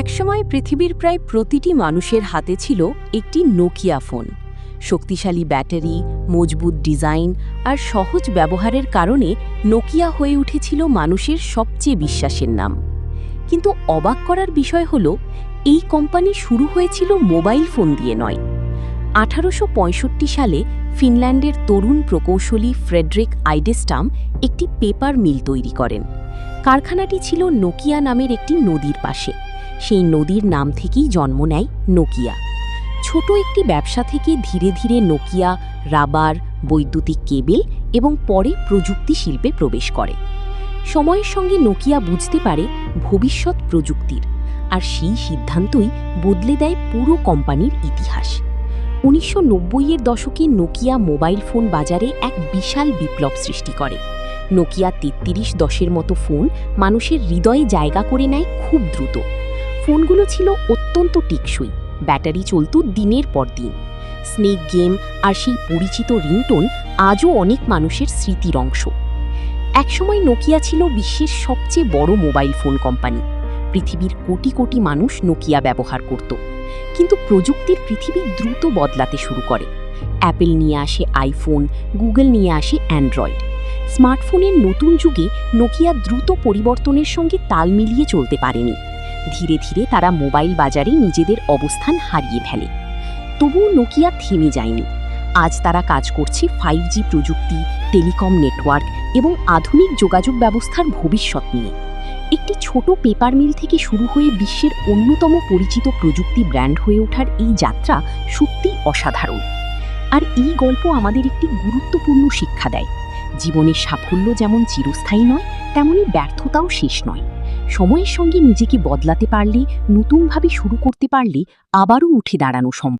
একসময় পৃথিবীর প্রায় প্রতিটি মানুষের হাতে ছিল একটি নোকিয়া ফোন। শক্তিশালী ব্যাটারি, মজবুত ডিজাইন আর সহজ ব্যবহারের কারণে নোকিয়া হয়ে উঠেছিল মানুষের সবচেয়ে বিশ্বাসের নাম। কিন্তু অবাক করার বিষয় হল, এই কোম্পানি শুরু হয়েছিল মোবাইল ফোন দিয়ে নয়। 1865 সালে ফিনল্যান্ডের তরুণ প্রকৌশলী ফ্রেডরিক আইডেস্টাম একটি পেপার মিল তৈরি করেন। কারখানাটি ছিল নোকিয়া নামের একটি নদীর পাশে। সেই নদীর নাম থেকেই জন্ম নেয় নোকিয়া। ছোট একটি ব্যবসা থেকে ধীরে ধীরে নোকিয়া রাবার, বৈদ্যুতিক কেবেল এবং পরে প্রযুক্তি শিল্পে প্রবেশ করে। সময়ের সঙ্গে নোকিয়া বুঝতে পারে ভবিষ্যৎ প্রযুক্তির, আর সেই সিদ্ধান্তই বদলে দেয় পুরো কোম্পানির ইতিহাস। 1990-এর দশকে নোকিয়া মোবাইল ফোন বাজারে এক বিশাল বিপ্লব সৃষ্টি করে। নোকিয়া 3310-এর মতো ফোন মানুষের হৃদয়ে জায়গা করে নেয় খুব দ্রুত। ফোনগুলো ছিল অত্যন্ত টেকসই, ব্যাটারি চলত দিনের পর দিন। স্নেক গেম আর সেই পরিচিত রিংটোন আজও অনেক মানুষের স্মৃতির অংশ। একসময় নোকিয়া ছিল বিশ্বের সবচেয়ে বড় মোবাইল ফোন কোম্পানি। পৃথিবীর কোটি কোটি মানুষ নোকিয়া ব্যবহার করত। কিন্তু প্রযুক্তির পৃথিবী দ্রুত বদলাতে শুরু করে। অ্যাপল নিয়ে আসে আইফোন, গুগল নিয়ে আসে অ্যান্ড্রয়েড। স্মার্টফোনের নতুন যুগে নোকিয়া দ্রুত পরিবর্তনের সঙ্গে তাল মিলিয়ে চলতে পারেনি। ধীরে ধীরে তারা মোবাইল বাজারে নিজেদের অবস্থান হারিয়ে ফেলে। তবুও নোকিয়া থেমে যায়নি। আজ তারা কাজ করছে 5G প্রযুক্তি, টেলিকম নেটওয়ার্ক এবং আধুনিক যোগাযোগ ব্যবস্থার ভবিষ্যৎ নিয়ে। একটি ছোট পেপার মিল থেকে শুরু হয়ে বিশ্বের অন্যতম পরিচিত প্রযুক্তি ব্র্যান্ড হয়ে ওঠার এই যাত্রা সত্যিই অসাধারণ। আর এই গল্প আমাদের একটি গুরুত্বপূর্ণ শিক্ষা দেয়। জীবনের সাফল্য যেমন চিরস্থায়ী নয়, তেমনি ব্যর্থতাও শেষ নয়। সময়ের সঙ্গে নিজেকে বদলাতে পারলে, নতুনভাবে শুরু করতে পারলে আবারও উঠে দাঁড়ানো সম্ভব।